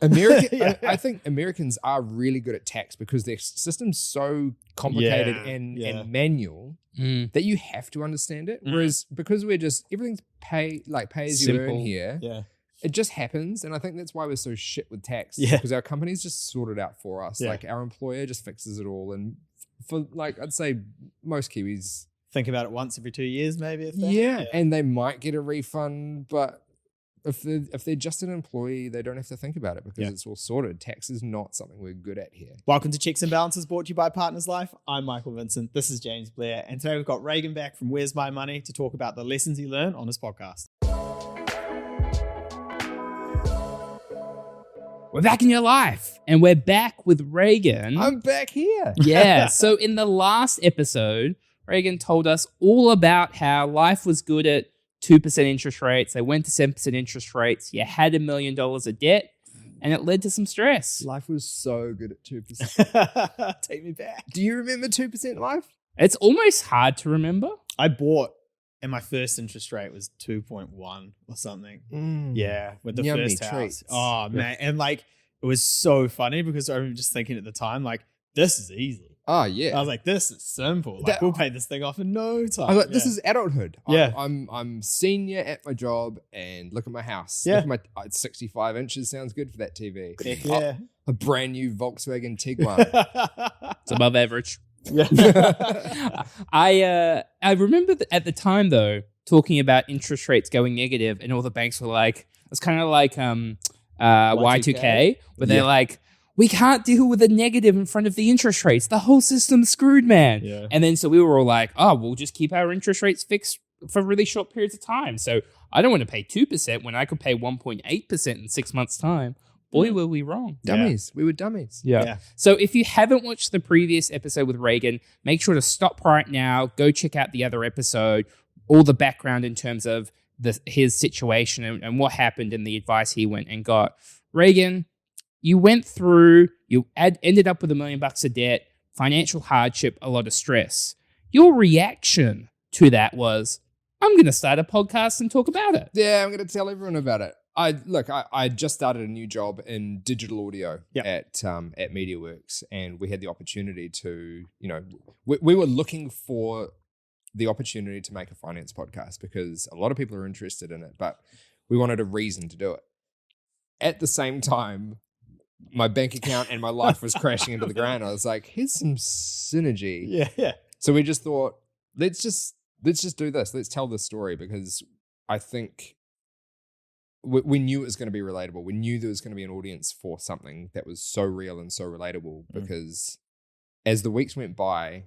I think Americans are really good at tax because their system's so complicated and manual that you have to understand it. Whereas because we're just everything's pay as you earn here. Yeah. It just happens, and I think that's why we're so shit with tax. Yeah. Because our companies just sort it out for us. Yeah. Like our employer just fixes it all, and for I'd say most Kiwis think about it once every 2 years, maybe. If that. Yeah, and they might get a refund, but if they're just an employee, they don't have to think about it because it's all sorted. Tax is not something we're good at here. Welcome to Checks and Balances, brought to you by Partners Life. I'm Michael Vincent. This is James Blair, and today we've got Reagan back from Where's My Money to talk about the lessons he learned on his podcast. We're back in your life, and we're back with Reagan. I'm back here. Yeah. So in the last episode, Reagan told us all about how life was good at 2% interest rates. They went to 7% interest rates. You had $1 million of debt, and it led to some stress. Life was so good at 2%. Take me back. Do you remember 2% life? It's almost hard to remember. I bought, and my first interest rate was 2.1 or something. Yeah, with the first house. Treats. Oh, man. And it was so funny because I remember just thinking at the time, this is easy. Oh, yeah. I was like, this is simple. We'll pay this thing off in no time. I was like, this is adulthood. Yeah. I'm senior at my job, and look at my house. Yeah. Look at my 65 inches sounds good for that TV. Heck yeah. A brand new Volkswagen Tiguan. It's above average. Yeah. I remember at the time though talking about interest rates going negative, and all the banks were like, it's kind of like Y2K, where they're like, we can't deal with a negative in front of the interest rates. The whole system's screwed, man. Yeah. And then so we were all like, oh, we'll just keep our interest rates fixed for really short periods of time. So I don't want to pay 2% when I could pay 1.8% in 6 months' time. Boy, were we wrong. Dummies. Yeah. We were dummies. Yeah. So if you haven't watched the previous episode with Reagan, make sure to stop right now. Go check out the other episode, all the background in terms of his situation and what happened and the advice he went and got. Reagan, you went through, you ended up with $1 million of debt, financial hardship, a lot of stress. Your reaction to that was, I'm going to start a podcast and talk about it. Yeah, I'm going to tell everyone about it. I just started a new job in digital audio at MediaWorks, and we had the opportunity to, we were looking for the opportunity to make a finance podcast because a lot of people are interested in it, but we wanted a reason to do it. At the same time, my bank account and my life was crashing into the ground. I was like, here's some synergy. Yeah. So we just thought, let's just do this. Let's tell this story because I think we knew it was going to be relatable. We knew there was going to be an audience for something that was so real and so relatable because as the weeks went by,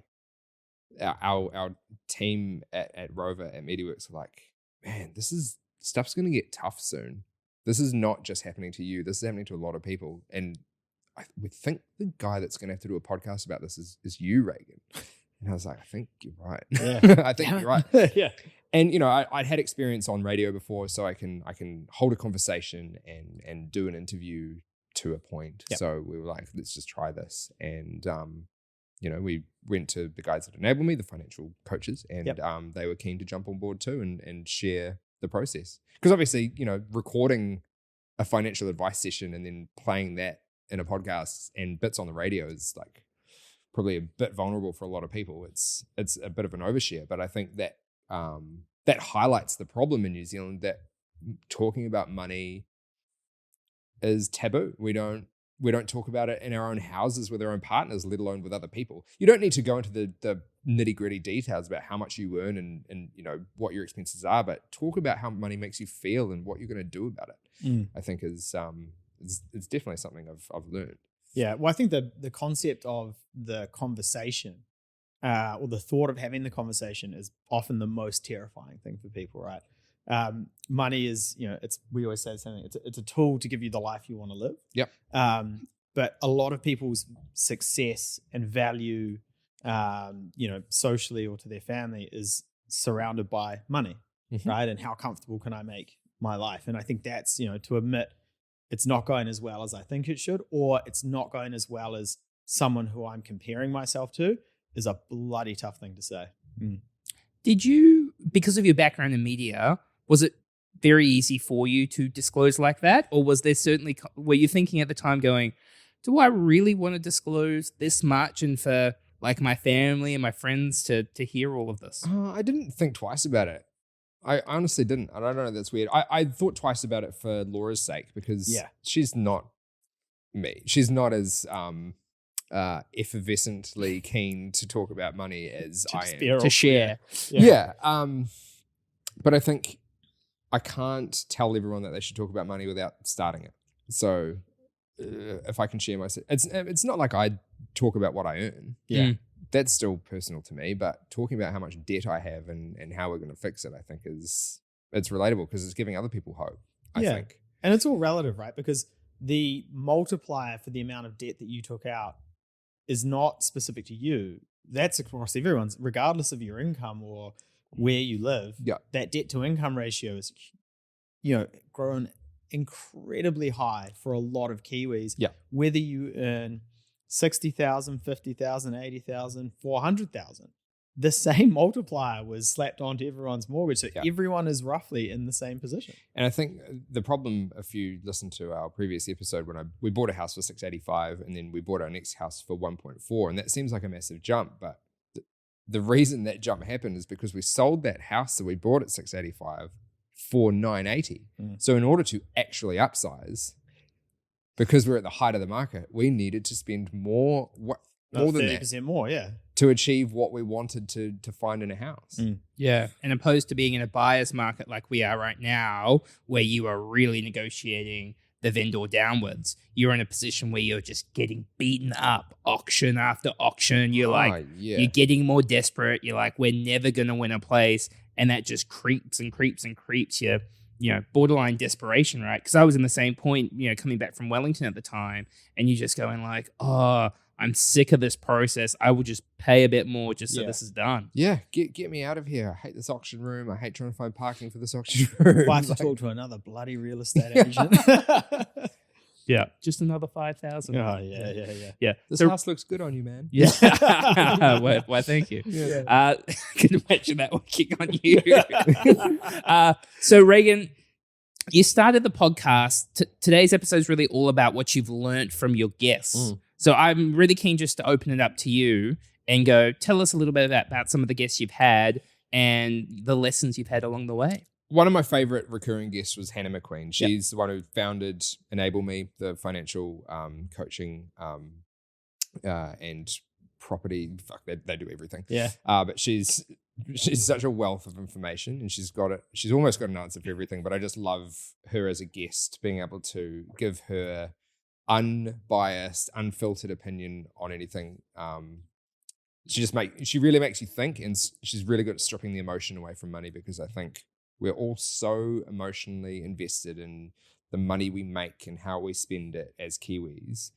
our team at Rover at MediaWorks were like, man, stuff's going to get tough soon. This is not just happening to you. This is happening to a lot of people. And we think the guy that's going to have to do a podcast about this is you, Reagan. And I was like, I think you're right. Yeah. I think you're right. Yeah. And, I'd had experience on radio before, so I can hold a conversation and do an interview to a point. Yep. So we were like, let's just try this. And, we went to the guys that enabled me, the financial coaches, and they were keen to jump on board too and share the process. Because obviously, recording a financial advice session and then playing that in a podcast and bits on the radio is like probably a bit vulnerable for a lot of people. It's a bit of an overshare, but I think that that highlights the problem in New Zealand that talking about money is taboo. We don't talk about it in our own houses with our own partners, let alone with other people. You don't need to go into the nitty-gritty details about how much you earn and what your expenses are, but talk about how money makes you feel and what you're going to do about it. I think is it's definitely something I've learned. Yeah, well, I think the concept of the conversation or the thought of having the conversation is often the most terrifying thing for people, right? Money is, we always say the same thing. It's a tool to give you the life you want to live. Yep. But a lot of people's success and value, socially or to their family is surrounded by money, right? And how comfortable can I make my life? And I think that's, to admit it's not going as well as I think it should, or it's not going as well as someone who I'm comparing myself to is a bloody tough thing to say. Did you, because of your background in media, was it very easy for you to disclose like that? Or was there certainly, were you thinking at the time going, do I really want to disclose this much and for like my family and my friends to hear all of this? I didn't think twice about it. I honestly didn't. I don't know. That's weird. I thought twice about it for Laura's sake because she's not me. She's not as effervescently keen to talk about money as I am. To share. Yeah. But I think I can't tell everyone that they should talk about money without starting it. So if I can share my, it's not like I talk about what I earn. Yeah. That's still personal to me, but talking about how much debt I have and how we're going to fix it, I think it's relatable because it's giving other people hope, I think. And it's all relative, right? Because the multiplier for the amount of debt that you took out is not specific to you. That's across everyone's, regardless of your income or where you live. Yeah. That debt to income ratio is, grown incredibly high for a lot of Kiwis. Yeah. Whether you earn 60,000, 50,000, 80,000, 400,000, the same multiplier was slapped onto everyone's mortgage. So everyone is roughly in the same position. And I think the problem, if you listen to our previous episode, when we bought a house for 685 and then we bought our next house for 1.4, and that seems like a massive jump, but the reason that jump happened is because we sold that house that we bought at 685 for 980. So in order to actually upsize, because we're at the height of the market, we needed to spend more than 30% more, to achieve what we wanted to find in a house. Yeah. And opposed to being in a buyer's market like we are right now, where you are really negotiating the vendor downwards, you're in a position where you're just getting beaten up auction after auction. You're you're getting more desperate. You're like, we're never going to win a place. And that just creeps and creeps and creeps you. Borderline desperation, right? Because I was in the same point, coming back from Wellington at the time, and you're just going like, oh, I'm sick of this process. I will just pay a bit more just so this is done. Yeah, get me out of here. I hate this auction room. I hate trying to find parking for this auction room. I have to talk to another bloody real estate agent. Yeah, just another 5,000. Oh, yeah. This house looks good on you, man. Yeah. Why, thank you. I can imagine that working on you. So, Reagan, you started the podcast. Today's episode is really all about what you've learned from your guests. So I'm really keen just to open it up to you and go, tell us a little bit about some of the guests you've had and the lessons you've had along the way. One of my favorite recurring guests was Hannah McQueen. She's the one who founded Enable Me, the financial coaching and property. Fuck, they do everything. Yeah. But she's such a wealth of information, and she's almost got an answer for everything. But I just love her as a guest, being able to give her unbiased, unfiltered opinion on anything. She really makes you think, and she's really good at stripping the emotion away from money, because I think we're all so emotionally invested in the money we make and how we spend it as Kiwis.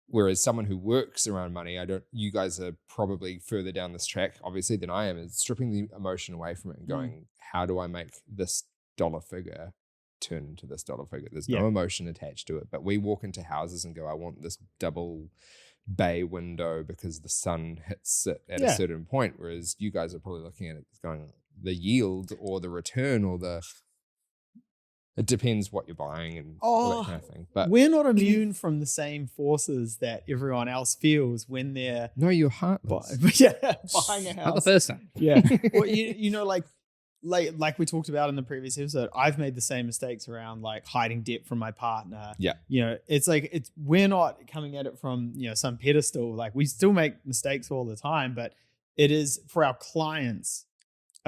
Whereas someone who works around money, you guys are probably further down this track, obviously, than I am, is stripping the emotion away from it and going, how do I make this dollar figure turn into this dollar figure? There's no emotion attached to it. But we walk into houses and go, I want this double bay window because the sun hits it at a certain point. Whereas you guys are probably looking at it going, the yield or the return or it depends what you're buying and all that kind of thing. But we're not immune from the same forces that everyone else feels when they're you're heartless. Buying a house. Not the first time. Yeah. Well, like we talked about in the previous episode, I've made the same mistakes around like hiding debt from my partner. Yeah. We're not coming at it from, some pedestal. Like, we still make mistakes all the time, but it is for our clients.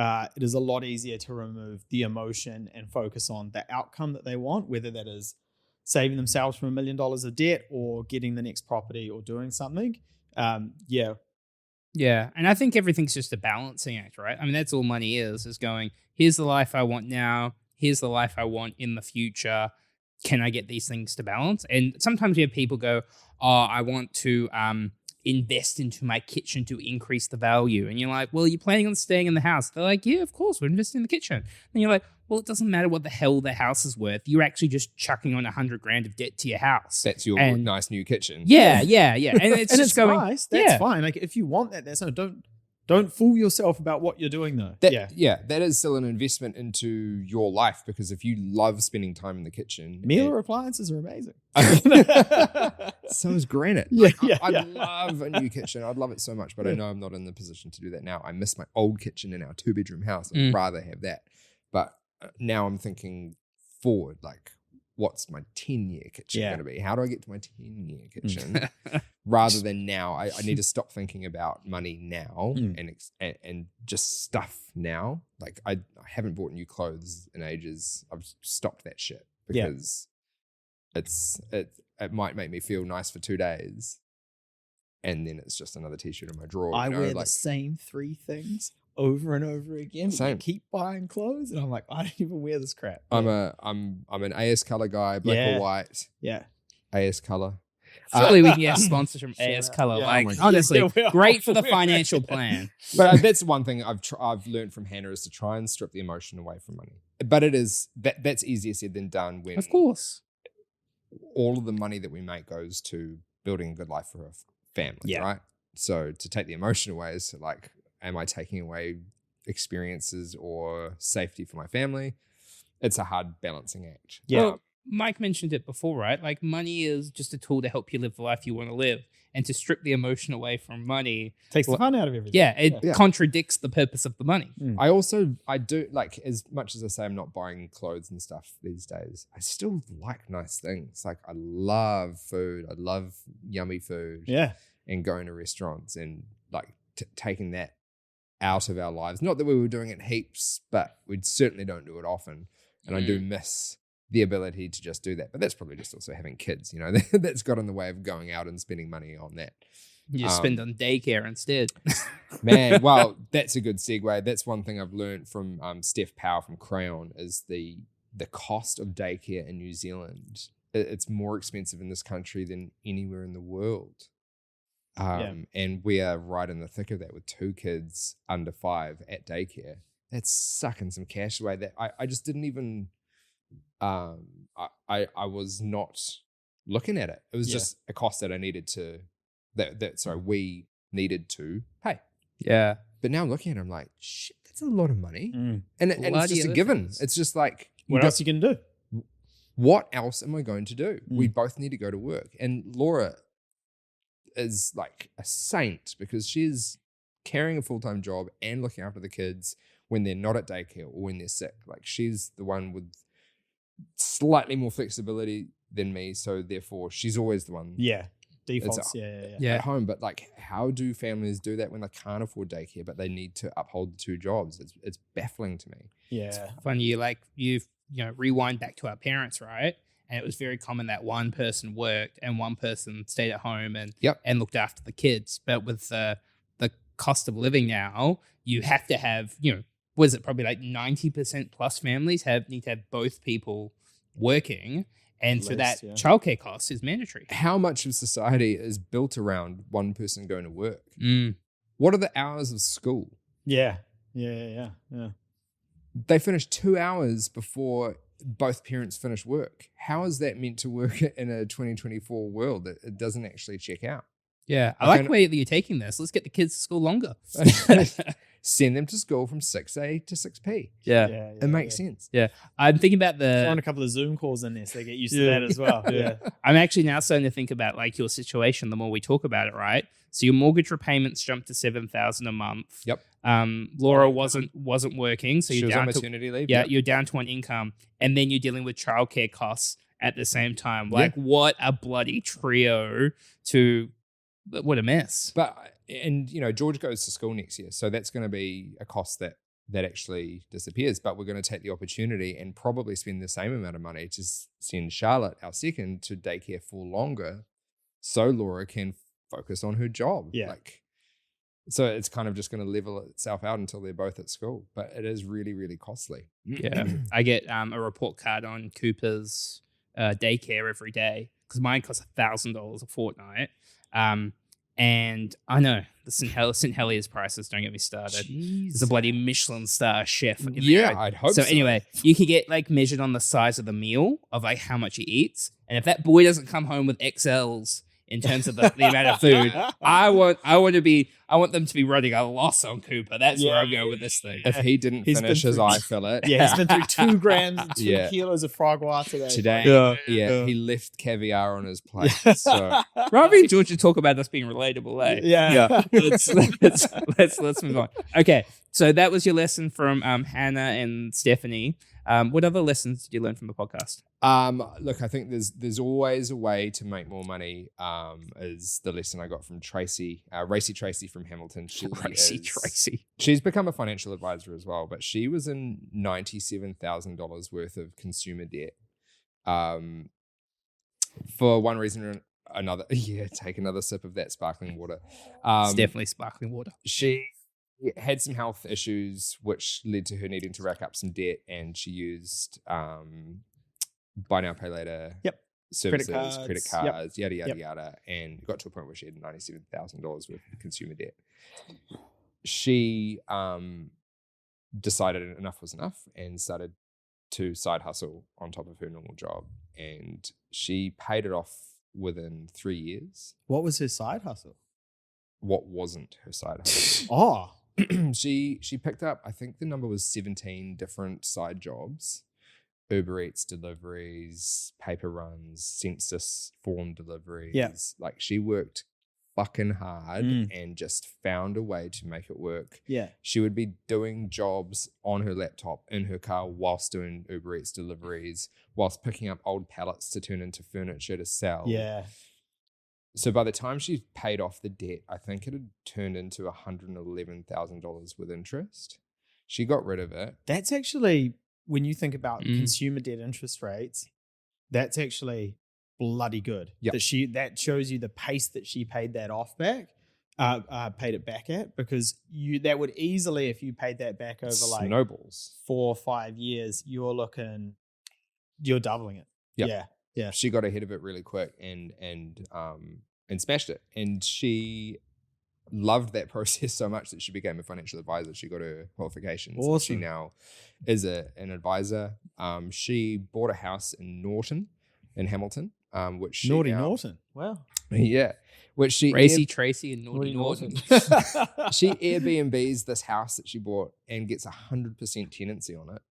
It is a lot easier to remove the emotion and focus on the outcome that they want, whether that is saving themselves from $1 million of debt or getting the next property or doing something. Yeah. And I think everything's just a balancing act, right? I mean, that's all money is going, here's the life I want now. Here's the life I want in the future. Can I get these things to balance? And sometimes you have people go, I want to invest into my kitchen to increase the value. And you're like, well, you're planning on staying in the house. They're like, yeah, of course, we're investing in the kitchen. And you're like, well, it doesn't matter what the hell the house is worth. You're actually just chucking on $100,000 of debt to your house. That's your nice new kitchen. Yeah. And it's and just it's going, nice. That's fine. Like, if you want that, don't Don't fool yourself about what you're doing, though. That is still an investment into your life, because if you love spending time in the kitchen, Meal appliances are amazing. So is granite. I love a new kitchen. I'd love it so much, but I know I'm not in the position to do that now. I miss my old kitchen in our 2-bedroom house. I'd rather have that. But now I'm thinking forward, like, what's my 10-year kitchen going to be? How do I get to my 10-year kitchen? Rather than now, I need to stop thinking about money now and just stuff now. Like, I haven't bought new clothes in ages. I've stopped that shit because it might make me feel nice for 2 days, and then it's just another t-shirt in my drawer. I wear the same 3 things over and over again. I keep buying clothes, and I'm like, I don't even wear this crap. I'm an AS Color guy, black or white. Yeah, AS Color. Surely we can get sponsors from AS Color. Honestly, great for the financial plan. But that's one thing I've learned from Hannah, is to try and strip the emotion away from money. But it is that's easier said than done, when of course all of the money that we make goes to building a good life for our family, right? So to take the emotion away is like, am I taking away experiences or safety for my family? It's a hard balancing act. Yeah. Well, Mike mentioned it before, right? Like, money is just a tool to help you live the life you want to live. And to strip the emotion away from money takes the fun out of everything. Yeah, it contradicts the purpose of the money. I do, like, as much as I say I'm not buying clothes and stuff these days, I still like nice things. Like, I love food. I love yummy food. Yeah. And going to restaurants and like taking that out of our lives. Not that we were doing it heaps, but we certainly don't do it often. And I do miss the ability to just do that. But that's probably just also having kids, you know, that's got in the way of going out and spending money on that. You spend on daycare instead. Man, well, that's a good segue. That's one thing I've learned from Steph Power from Crayon, is the cost of daycare in New Zealand. It's more expensive in this country than anywhere in the world. And we are right in the thick of that with 2 kids under 5 at daycare. That's sucking some cash away that I just didn't even, I was not looking at it. It was just a cost that I needed to, we needed to pay. Yeah. But now I'm looking at it, I'm like, shit, that's a lot of money. And it's just a given. It's just like, what else you can do? What else am I going to do? We both need to go to work. And Laura is like a saint, because she's carrying a full-time job and looking after the kids when they're not at daycare or when they're sick. Like, she's the one with slightly more flexibility than me, so therefore she's always the one. Defaults. At home. But like, how do families do that when they can't afford daycare but they need to uphold the 2 jobs? It's baffling to me. It's funny, you rewind back to our parents, right? And it was very common that one person worked and one person stayed at home and looked after the kids. But with the cost of living now, you have to have, was it probably like 90% plus families need to have both people working. And so that childcare cost is mandatory. How much of society is built around one person going to work? What are the hours of school? Yeah. They finish 2 hours before both parents finish work. How is that meant to work in a 2024 world? It doesn't actually check out. Yeah, I like the way that you're taking this. Let's get the kids to school longer. Send them to school from 6A to 6P. Yeah. It makes sense. Yeah. I'm thinking about throw on a couple of Zoom calls in there so they get used to that as well. I'm actually now starting to think about like your situation the more we talk about it, right? So your mortgage repayments jumped to $7,000 a month. Yep. Laura wasn't working, so she you're was down on maternity leave. Yeah, you're down to an income, and then you're dealing with childcare costs at the same time. Like, what a bloody trio to... What a mess. But, and George goes to school next year, so that's going to be a cost that actually disappears. But we're going to take the opportunity and probably spend the same amount of money to send Charlotte, our second, to daycare for longer, so Laura can focus on her job. So it's kind of just going to level itself out until they're both at school. But it is really, really costly. Yeah. I get a report card on Cooper's daycare every day, because mine costs $1,000 a fortnight. And I know the St. Heliers prices, don't get me started. Jeez. There's a bloody Michelin star chef in there. there. I'd hope so. So anyway, you can get like measured on the size of the meal of like how much he eats. And if that boy doesn't come home with XLs in terms of the amount of food. I want them to be running a loss on Cooper. That's where I'm going with this thing. If he didn't finish his eye fillet. Yeah, he's been through 2 grams and 2 kilos of frog gua today. He left caviar on his plate. So Robbie and George talk about this being relatable, eh? Yeah. Let's move on. Okay, so that was your lesson from Hannah and Stephanie. What other lessons did you learn from the podcast? Look, I think there's always a way to make more money. Is the lesson I got from Tracy, Racy Tracy from Hamilton. Tracy. She's become a financial advisor as well, but she was in $97,000 worth of consumer debt. For one reason or another. Yeah, take another sip of that sparkling water. It's definitely sparkling water. She had some health issues, which led to her needing to rack up some debt, and she used buy now, pay later services, credit cards, yada, yada, and got to a point where she had $97,000 worth of consumer debt. She decided enough was enough and started to side hustle on top of her normal job, and she paid it off within 3 years. What was her side hustle? What wasn't her side hustle? Oh. She picked up, I think the number was 17 different side jobs. Uber Eats deliveries, paper runs, census form deliveries. Yeah. Like she worked fucking hard and just found a way to make it work. Yeah. She would be doing jobs on her laptop in her car whilst doing Uber Eats deliveries, whilst picking up old pallets to turn into furniture to sell. Yeah. So by the time she paid off the debt, I think it had turned into $111,000 with interest. She got rid of it. That's actually, when you think about consumer debt interest rates, that's actually bloody good. Yep. That shows you the pace that she paid that off back, paid it back at, because that would easily, if you paid that back over snowballs 4 or 5 years, you're doubling it. Yep. Yeah. She got ahead of it really quick and smashed it. And she loved that process so much that she became a financial advisor. She got her qualifications. Awesome. She now is an advisor. She bought a house in Norton, in Hamilton, which she Norton. Wow. Yeah. Which she Racy Tracy and Naughty Norton. She Airbnbs this house that she bought and gets 100% tenancy on it.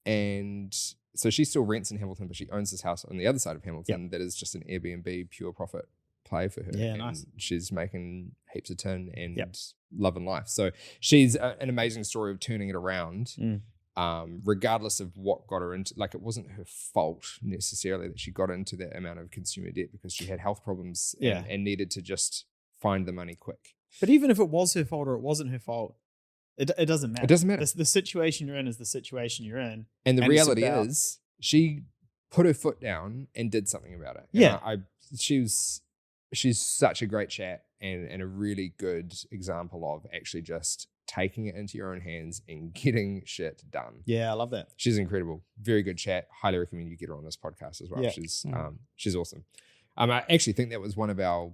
And so she still rents in Hamilton, but she owns this house on the other side of Hamilton that is just an Airbnb pure profit play for her. Yeah, and nice. She's making heaps of tin and loving life. So she's an amazing story of turning it around, regardless of what got her into. Like, it wasn't her fault necessarily that she got into that amount of consumer debt, because she had health problems and needed to just find the money quick. But even if it was her fault or it wasn't her fault, it doesn't matter. It doesn't matter. The situation you're in is the situation you're in. And the reality is, she put her foot down and did something about it. Yeah. She's such a great chat and a really good example of actually just taking it into your own hands and getting shit done. Yeah, I love that. She's incredible. Very good chat. Highly recommend you get her on this podcast as well. Yeah. She's awesome. I actually think that was one of our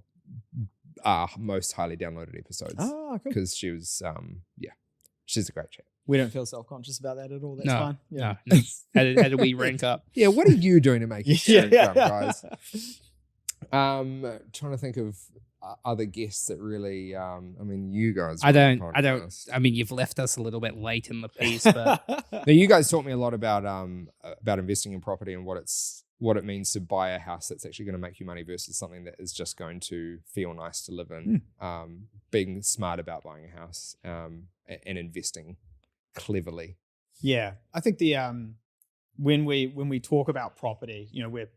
most highly downloaded episodes. Oh, cool. Because she was, she's a great chat. We don't feel self-conscious about that at all. That's fine. Yeah. No. How did we rank up? Yeah, what are you doing to make it guys? Trying to think of other guests that really, you guys. I mean, you've left us a little bit late in the piece, but now, you guys taught me a lot about investing in property and what it means to buy a house that's actually going to make you money versus something that is just going to feel nice to live in. Being smart about buying a house and investing cleverly. Yeah, I think the when we talk about property, we're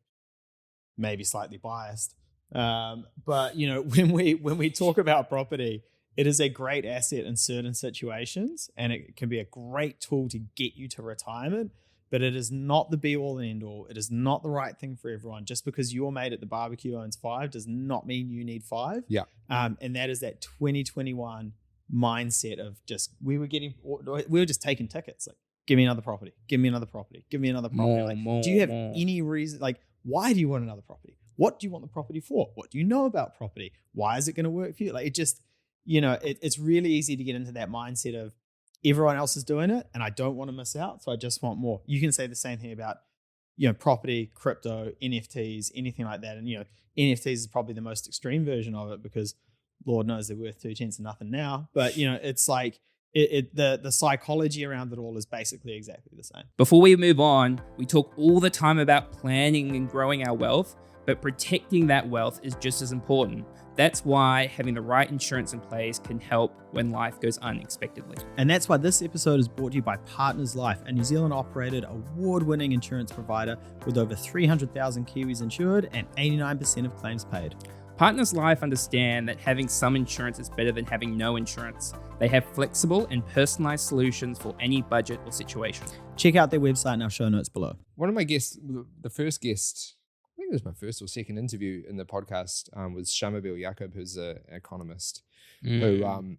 maybe slightly biased, but when we talk about property, it is a great asset in certain situations, and it can be a great tool to get you to retirement. But it is not the be all and end all. It is not the right thing for everyone. Just because your mate at the barbecue owns 5 does not mean you need 5. Yeah, and that is that 2021 mindset of just we were just taking tickets. Like, give me another property, give me another property, give me another property. Do you have any reason? Like, why do you want another property? What do you want the property for? What do you know about property? Why is it going to work for you? Like, it just, it's really easy to get into that mindset of everyone else is doing it and I don't want to miss out, so I just want more. You can say the same thing about property, crypto, NFTs, anything like that. And, NFTs is probably the most extreme version of it because Lord knows they're worth 2/10 of nothing now. But, it's like the psychology around it all is basically exactly the same. Before we move on, we talk all the time about planning and growing our wealth, but protecting that wealth is just as important. That's why having the right insurance in place can help when life goes unexpectedly. And that's why this episode is brought to you by Partners Life, a New Zealand operated award-winning insurance provider with over 300,000 Kiwis insured and 89% of claims paid. Partners Life understand that having some insurance is better than having no insurance. They have flexible and personalized solutions for any budget or situation. Check out their website in our show notes below. One of my guests, the first guest, I think it was my first or second interview in the podcast, was Shamabil Jacob, who's an economist, who,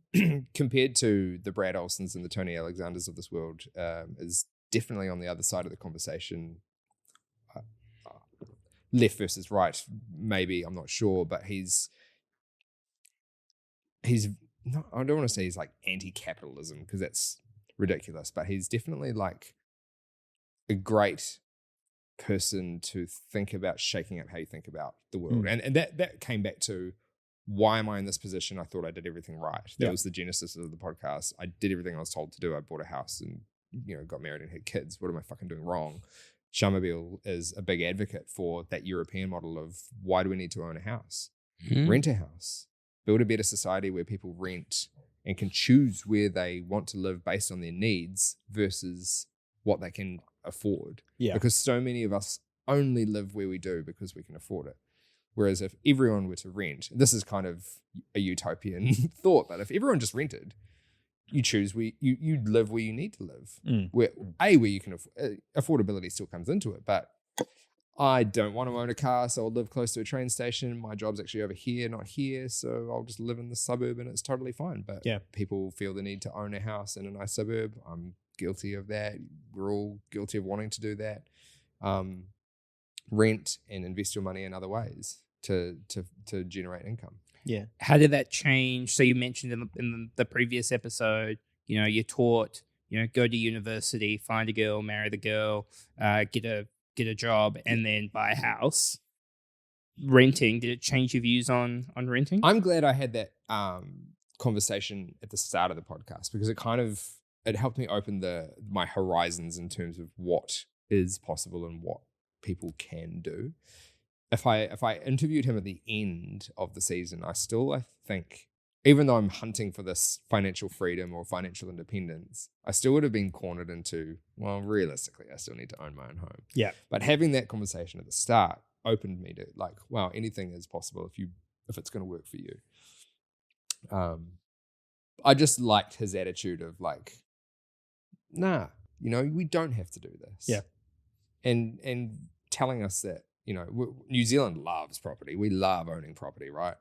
compared to the Brad Olsons and the Tony Alexanders of this world, is definitely on the other side of the conversation. Left versus right, maybe, I'm not sure, but he's not, I don't want to say he's like anti-capitalism because that's ridiculous, but he's definitely like a great person to think about shaking up how you think about the world. And that came back to, why am I in this position? I thought I did everything right. That was the genesis of the podcast. I did everything I was told to do. I bought a house and got married and had kids. What am I fucking doing wrong? Shamabil is a big advocate for that European model of, why do we need to own a house? Rent a house. Build a better society where people rent and can choose where they want to live based on their needs versus what they can afford. Because so many of us only live where we do because we can afford it. Whereas if everyone were to rent, this is kind of a utopian thought, but if everyone just rented, you choose where you live where you need to live. Where you can affordability still comes into it, but I don't want to own a car, so I'll live close to a train station. My job's actually over here, not here, so I'll just live in the suburb and it's totally fine. But people feel the need to own a house in a nice suburb. I'm guilty of that. We're all guilty of wanting to do that. Rent and invest your money in other ways to generate income. How did that change? So you mentioned in the previous episode, you're taught, go to university, find a girl, marry the girl, get a job, and then buy a house. Renting, did it change your views on renting? I'm glad I had that conversation at the start of the podcast because it helped me open my horizons in terms of what is possible and what people can do. If I interviewed him at the end of the season, I think, even though I'm hunting for this financial freedom or financial independence, I still would have been cornered into, well, realistically, I still need to own my own home. But having that conversation at the start opened me to like, wow, anything is possible if it's going to work for you. I just liked his attitude of like, nah, we don't have to do this. And telling us that, New Zealand loves property. We love owning property, right?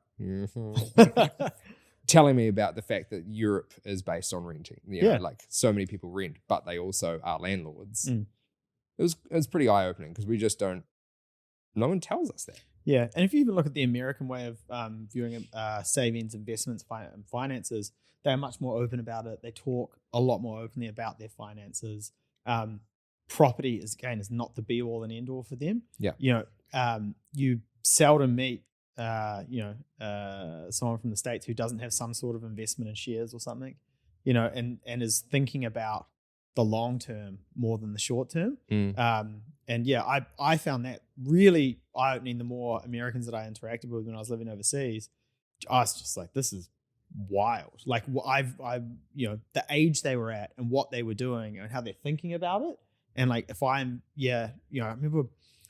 Telling me about the fact that Europe is based on renting. Like so many people rent, but they also are landlords. It was pretty eye-opening because we just don't, no one tells us that. Yeah, and if you even look at the American way of viewing savings, investments, finances, they're much more open about it. They talk a lot more openly about their finances. Property is not the be all and end all for them. You seldom meet someone from the States who doesn't have some sort of investment in shares or something, and is thinking about the long term more than the short term. I found that really eye-opening. The more Americans that I interacted with when I was living overseas, I was just like, this is wild. Like I've the age they were at and what they were doing and how they're thinking about it. And like, if I'm, I remember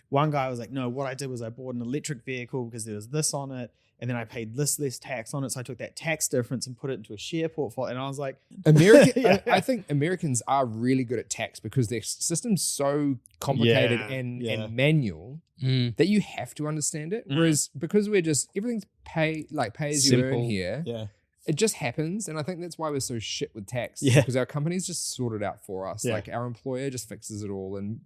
one guy was like, no, what I did was I bought an electric vehicle because there was this on it. And then I paid this less tax on it. So I took that tax difference and put it into a share portfolio. And I was like, I think Americans are really good at tax because their system's so complicated and manual that you have to understand it. Whereas because we're just, everything's pay as you earn here. It just happens, and I think that's why we're so shit with tax. Because our companies just sort it out for us. Like our employer just fixes it all, and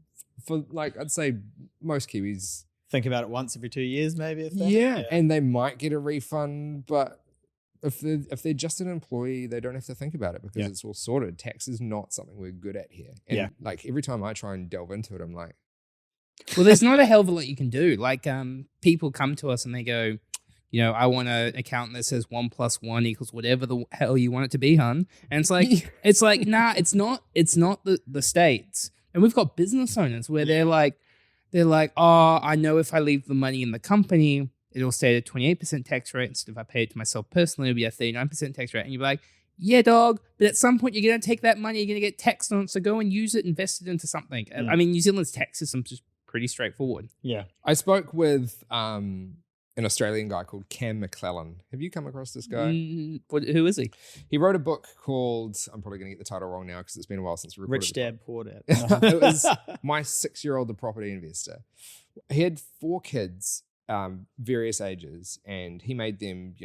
for I'd say most Kiwis think about it once every 2 years, maybe. If that. Yeah, and they might get a refund, but if they're just an employee, they don't have to think about it because it's all sorted. Tax is not something we're good at here. And like every time I try and delve into it, I'm like, Well, there's not a hell of a lot you can do. Like, people come to us and they go, I want an account that says 1 + 1 = whatever the hell you want it to be, hun. And it's like, nah, it's not the States. And we've got business owners where they're like, oh, I know if I leave the money in the company, it'll stay at a 28% tax rate. Instead, if I pay it to myself personally, it'll be a 39% tax rate. And you're like, yeah, dog, but at some point you're going to take that money, you're going to get taxed on it, so go and use it, invest it into something. I mean, New Zealand's tax system's just pretty straightforward. Yeah. I spoke with an Australian guy called Cam McClellan. Have you come across this guy? Who is he? He wrote a book called, I'm probably going to get the title wrong now because it's been a while since we recorded Rich Dad, Poor Dad. It was My 6-Year-Old the Property Investor. He had 4 kids, various ages, and he made them,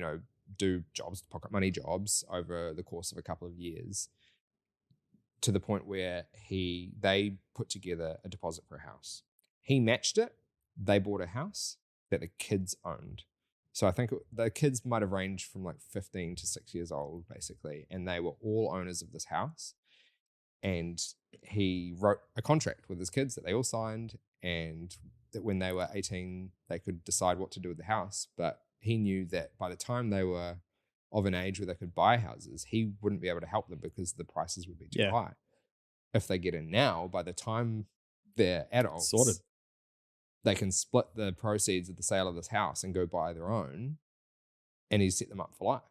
do jobs, pocket money jobs over the course of a couple of years, to the point where they put together a deposit for a house. He matched it. They bought a house that the kids owned. So I think the kids might have ranged from like 15 to 6 years old, basically, and they were all owners of this house. And he wrote a contract with his kids that they all signed, and that when they were 18, they could decide what to do with the house. But he knew that by the time they were of an age where they could buy houses, he wouldn't be able to help them because the prices would be too high. If they get in now, by the time they're adults, Sorted. they can split the proceeds of the sale of this house and go buy their own, and he's set them up for life.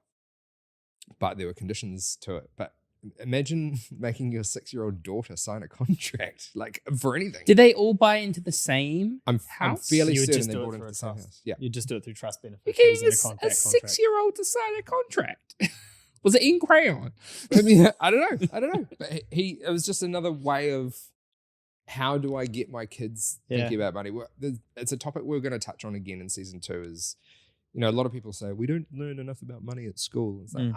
But there were conditions to it. But imagine making your 6-year-old daughter sign a contract, like, for anything. Did they all buy into the same I'm house? fairly You would certain just they do it bought for into a the same trust. house. Yeah. You just do it through trust You're beneficiaries getting and a a contract. 6-year-old to sign a contract. Was it in crayon? I mean, I don't know. But it was just another way of, how do I get my kids thinking about money? It's a topic we're going to touch on again in season 2. Is, a lot of people say we don't learn enough about money at school. It's like,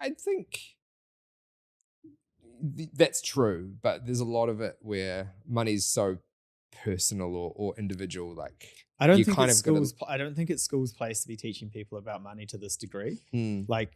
I think that's true, but there's a lot of it where money's so personal or individual. Like, I don't you think kind it's of gotta- schools. I don't think it's school's place to be teaching people about money to this degree. Mm. Like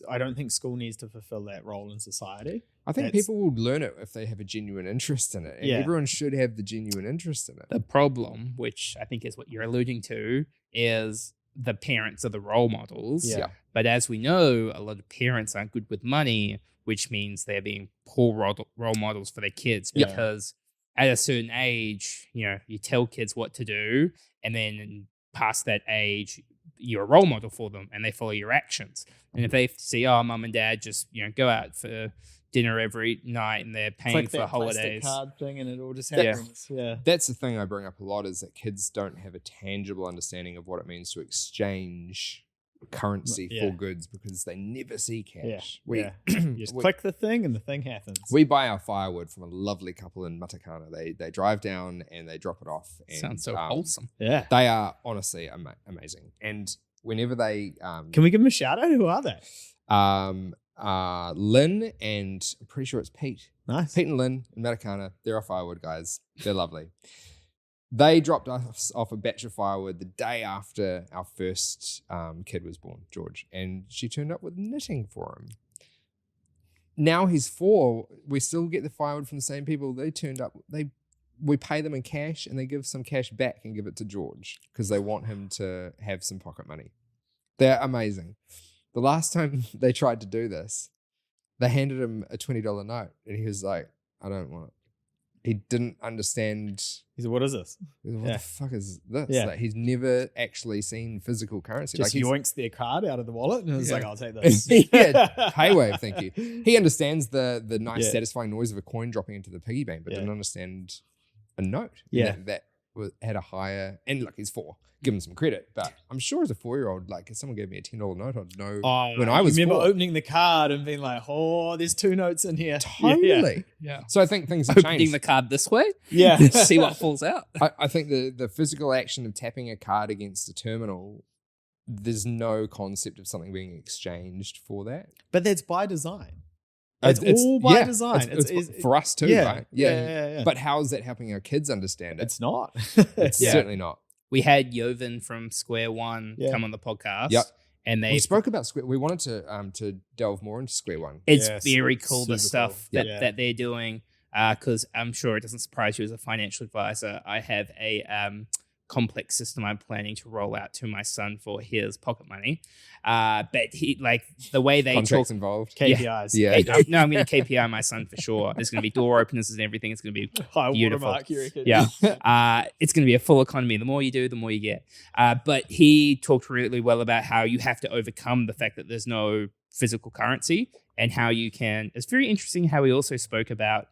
I don't think school needs to fulfill that role in society. I think people will learn it if they have a genuine interest in it. And everyone should have the genuine interest in it. The problem, which I think is what you're alluding to, is the parents are the role models. Yeah. But as we know, a lot of parents aren't good with money, which means they're being poor role models for their kids, because at a certain age, you tell kids what to do, and then past that age, you're a role model for them and they follow your actions. And if they see, mum and dad just, go out for dinner every night and they're paying It's like for that holidays. plastic card thing, and it all just happens. Yeah. That's the thing I bring up a lot, is that kids don't have a tangible understanding of what it means to exchange currency for goods, because they never see cash. You just click the thing and the thing happens. We buy our firewood from a lovely couple in Matakana. They drive down and they drop it off. And, Sounds so wholesome. Yeah. They are honestly amazing. And whenever they Can we give them a shout out? Who are they? Lynn and I'm pretty sure it's Pete. Nice. Pete and Lynn in Matakana. They're our firewood guys. They're lovely. They dropped us off a batch of firewood the day after our first kid was born, George, and she turned up with knitting for him. Now he's 4. We still get the firewood from the same people. They turned up. We pay them in cash, and they give some cash back and give it to George because they want him to have some pocket money. They're amazing. The last time they tried to do this, they handed him a $20 note, and he was like, "I don't want it." He didn't understand. He said, "What is this? What the fuck is this?" Yeah. Like, he's never actually seen physical currency. Just like, yoinks their card out of the wallet and was Yeah. like, I'll take this. paywave, thank you. He understands the nice, satisfying noise of a coin dropping into the piggy bank, but didn't understand a note. Yeah. That had a higher, and look, he's 4. Give him some credit, but I'm sure as a 4-year-old, like if someone gave me a $10 note, I'd know when I was remember 4. opening the card and being like, oh, there's 2 notes in here. Totally. Yeah. So I think things have Opening changed. the card this way, Yeah. see what falls out. I think the physical action of tapping a card against a terminal, there's no concept of something being exchanged for that. But that's by design. It's all by design. It's for us too, right? Yeah. But how is that helping our kids understand it? It's not. It's certainly not. We had Jovan from Square One come on the podcast. Yep. And We spoke about Square. We wanted to delve more into Square One. It's very cool, the super stuff cool. that they're doing. because I'm sure it doesn't surprise you as a financial advisor. I have a complex system I'm planning to roll out to my son for his pocket money. But he, like, the way they Contracts talk, KPIs. No, I'm going to KPI my son for sure. There's going to be door openers and everything. It's going to be High beautiful. watermark, you reckon? Yeah. It's going to be a full economy. The more you do, the more you get. But he talked really well about how you have to overcome the fact that there's no physical currency and how you can. It's very interesting how he also spoke about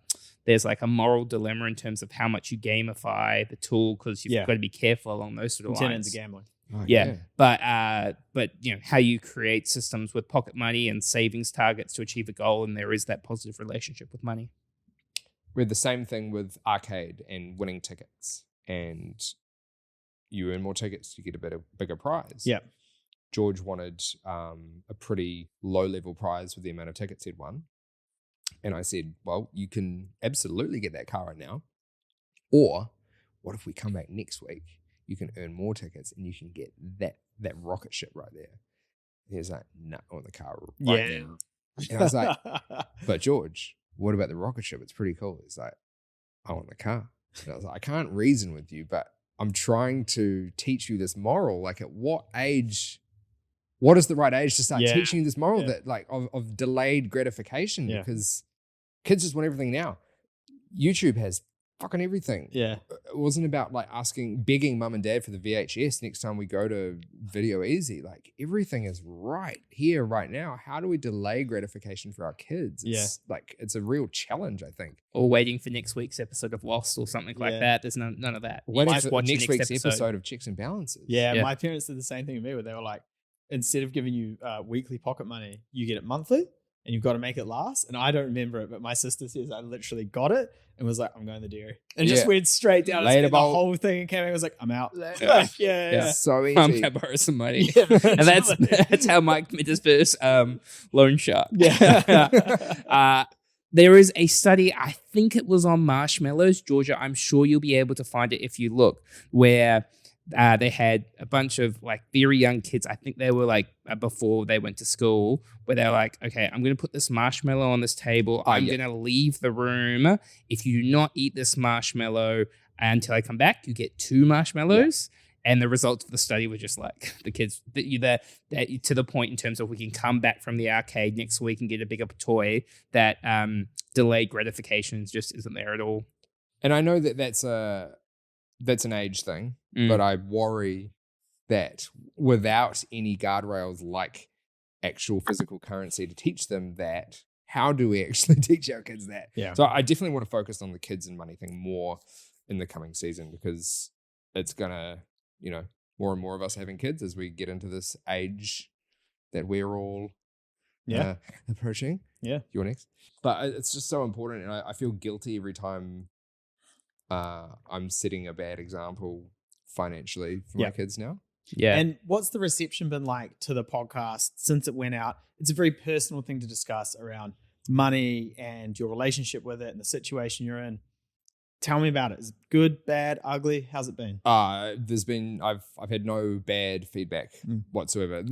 there's like a moral dilemma in terms of how much you gamify the tool, because you've got to be careful along those sort of lines. Into gambling. Oh, But how you create systems with pocket money and savings targets to achieve a goal, and there is that positive relationship with money. We had the same thing with arcade and winning tickets, and you earn more tickets, you get a bigger prize. Yeah. George wanted a pretty low-level prize with the amount of tickets he'd won. And I said, well, you can absolutely get that car right now. Or what if we come back next week? You can earn more tickets and you can get that rocket ship right there. And he was like, no, I want the car right now. And I was like, but George, what about the rocket ship? It's pretty cool. He's like, I want the car. And I was like, I can't reason with you, but I'm trying to teach you this moral. Like, at what age... What is the right age to start teaching you this moral that like of delayed gratification? Because kids just want everything now. YouTube has fucking everything. Yeah. It wasn't about like begging mum and dad for the VHS next time we go to Video Easy. Like, everything is right here, right now. How do we delay gratification for our kids? It's it's a real challenge, I think. Or waiting for next week's episode of Lost or something like that. There's none of that. Waiting for next week's episode of Checks and Balances. Yeah, my parents did the same thing to me, where they were like, instead of giving you weekly pocket money, you get it monthly, and you've got to make it last. And I don't remember it, but my sister says I literally got it and was like, I'm going to the dairy. And just went straight down and spent the whole thing and came back and was like, I'm out. So easy. I'm going to borrow some money. And that's how Mike met his first loan shark. There is a study, I think it was on marshmallows, Georgia. I'm sure you'll be able to find it if you look, where they had a bunch of like very young kids. I think they were like before they went to school, where they're like, okay, I'm going to put this marshmallow on this table. I'm going to leave the room. If you do not eat this marshmallow until I come back, you get 2 marshmallows. And the results of the study were just like the kids that to the point in terms of we can come back from the arcade next week and get a bigger toy, that delayed gratification just isn't there at all. And I know that that's an age thing, but I worry that without any guardrails like actual physical currency to teach them that, how do we actually teach our kids that? Yeah. So I definitely want to focus on the kids and money thing more in the coming season, because it's going to, more and more of us having kids as we get into this age that we're all approaching. Yeah. You're next. But it's just so important. And I feel guilty every time I'm setting a bad example financially for my kids now. Yeah. And what's the reception been like to the podcast since it went out? It's a very personal thing to discuss around money and your relationship with it and the situation you're in. Tell me about it. Is it good, bad, ugly? How's it been? I've had no bad feedback whatsoever.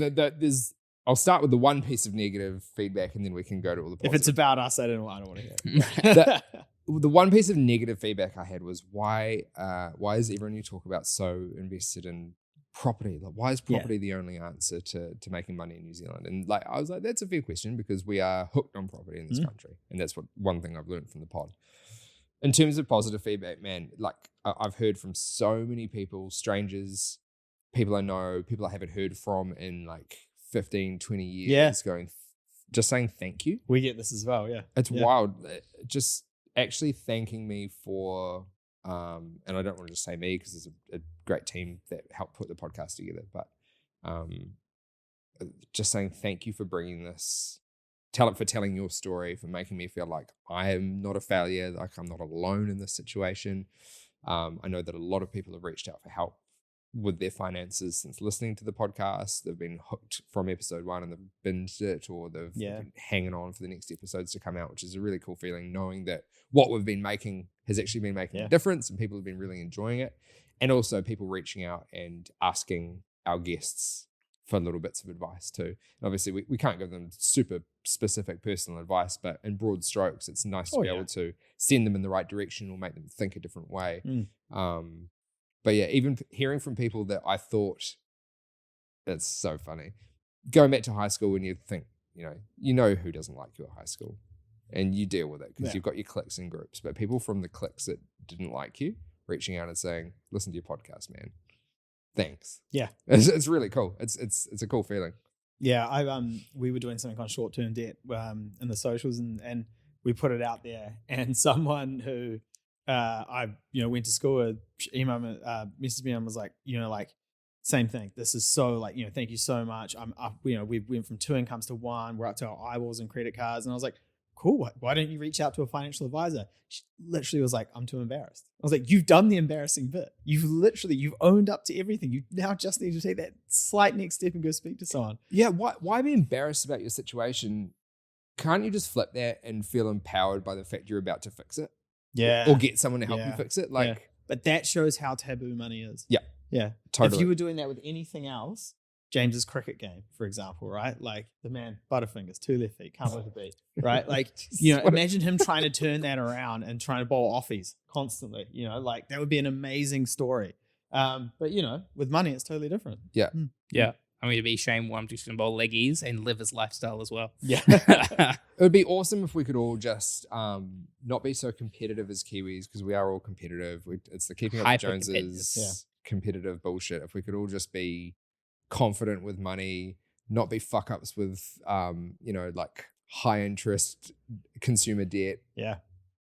I'll start with the one piece of negative feedback, and then we can go to all the positive. If it's about us, I don't want to hear it. The one piece of negative feedback I had was why is everyone you talk about so invested in property? Like, why is property the only answer to making money in New Zealand? And like, I was like, that's a fair question, because we are hooked on property in this country, and that's one thing I've learned from the pod. In terms of positive feedback, man, like I've heard from so many people, strangers, people I know, people I haven't heard from in like 15, 20 years, just saying thank you. We get this as well, It's wild. Just actually thanking me for, and I don't want to just say me, because there's a great team that helped put the podcast together, but just saying thank you for bringing this, for telling your story, for making me feel like I am not a failure, like I'm not alone in this situation. I know that a lot of people have reached out for help with their finances since listening to the podcast. They've been hooked from episode 1 and they've binged it, or they've been hanging on for the next episodes to come out, which is a really cool feeling, knowing that what we've been making has actually been making a difference and people have been really enjoying it. And also people reaching out and asking our guests for little bits of advice too. And obviously we can't give them super specific personal advice, but in broad strokes, it's nice to be able to send them in the right direction or make them think a different way. But yeah, even hearing from people that I thought, it's so funny. Going back to high school when you think, you know who doesn't like you at high school and you deal with it because you've got your cliques and groups, but people from the cliques that didn't like you reaching out and saying, listen to your podcast, man. Thanks. Yeah. It's really cool. It's a cool feeling. Yeah. We were doing something on short-term debt in the socials and we put it out there, and someone who I went to school with messaged me and was like, same thing. This is so thank you so much. I'm up, we went from 2 incomes to 1. We're up to our eyeballs and credit cards. And I was like, cool. Why don't you reach out to a financial advisor? She literally was like, I'm too embarrassed. I was like, you've done the embarrassing bit. You've owned up to everything. You now just need to take that slight next step and go speak to someone. Yeah. Why be embarrassed about your situation? Can't you just flip that and feel empowered by the fact you're about to fix it? Yeah. Or get someone to help you fix it? But that shows how taboo money is. Yeah. Yeah. Totally. If you were doing that with anything else, James's cricket game, for example, right? Like the man, Butterfingers, 2 left feet, can't lift a beat, right? Like, imagine him trying to turn that around and trying to bowl offies constantly, that would be an amazing story. But, with money, it's totally different. Yeah. Yeah. I mean, it'd be a shame one just going to bowl leggies and live his lifestyle as well. Yeah. It would be awesome if we could all just not be so competitive as Kiwis, because we are all competitive. It's the keeping up with Joneses competitive bullshit. If we could all just be confident with money, not be fuck ups with high interest consumer debt,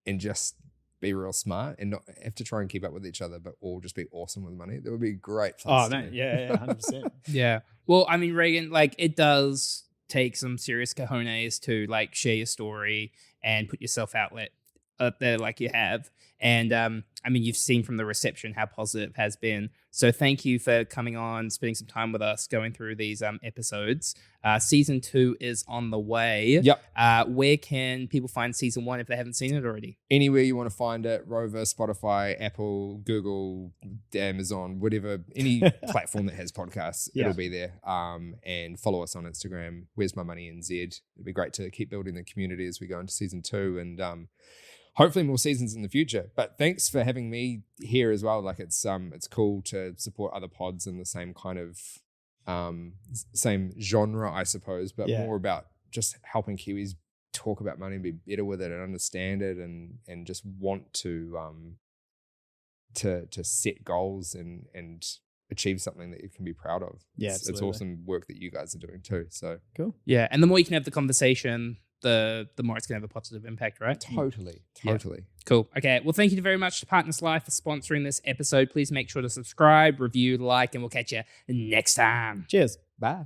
and just be real smart and not have to try and keep up with each other, but all just be awesome with money. That would be great. Oh man, yeah, 100%. Yeah. Well, I mean, Reagan, it does take some serious cojones to share your story and put yourself out there like you have. And I mean, you've seen from the reception how positive it has been. So thank you for coming on, spending some time with us, going through these episodes. Season 2 is on the way. Yep. Where can people find season 1 if they haven't seen it already? Anywhere you want to find it, Rover, Spotify, Apple, Google, Amazon, whatever, any platform that has podcasts, it'll be there. And follow us on Instagram, Where's My Money NZ. It'd be great to keep building the community as we go into season 2 and hopefully more seasons in the future. But thanks for having me here as well. It's cool to support other pods in the same kind of same genre, I suppose, but more about just helping Kiwis talk about money and be better with it and understand it and just want to set goals and achieve something that you can be proud of. Yeah, it's awesome work that you guys are doing too. So cool. Yeah, and the more you can have the conversation, the more it's going to have a positive impact, right? Totally. Yeah. Cool. Okay. Well, thank you very much to Partners Life for sponsoring this episode. Please make sure to subscribe, review, like, and we'll catch you next time. Cheers. Bye.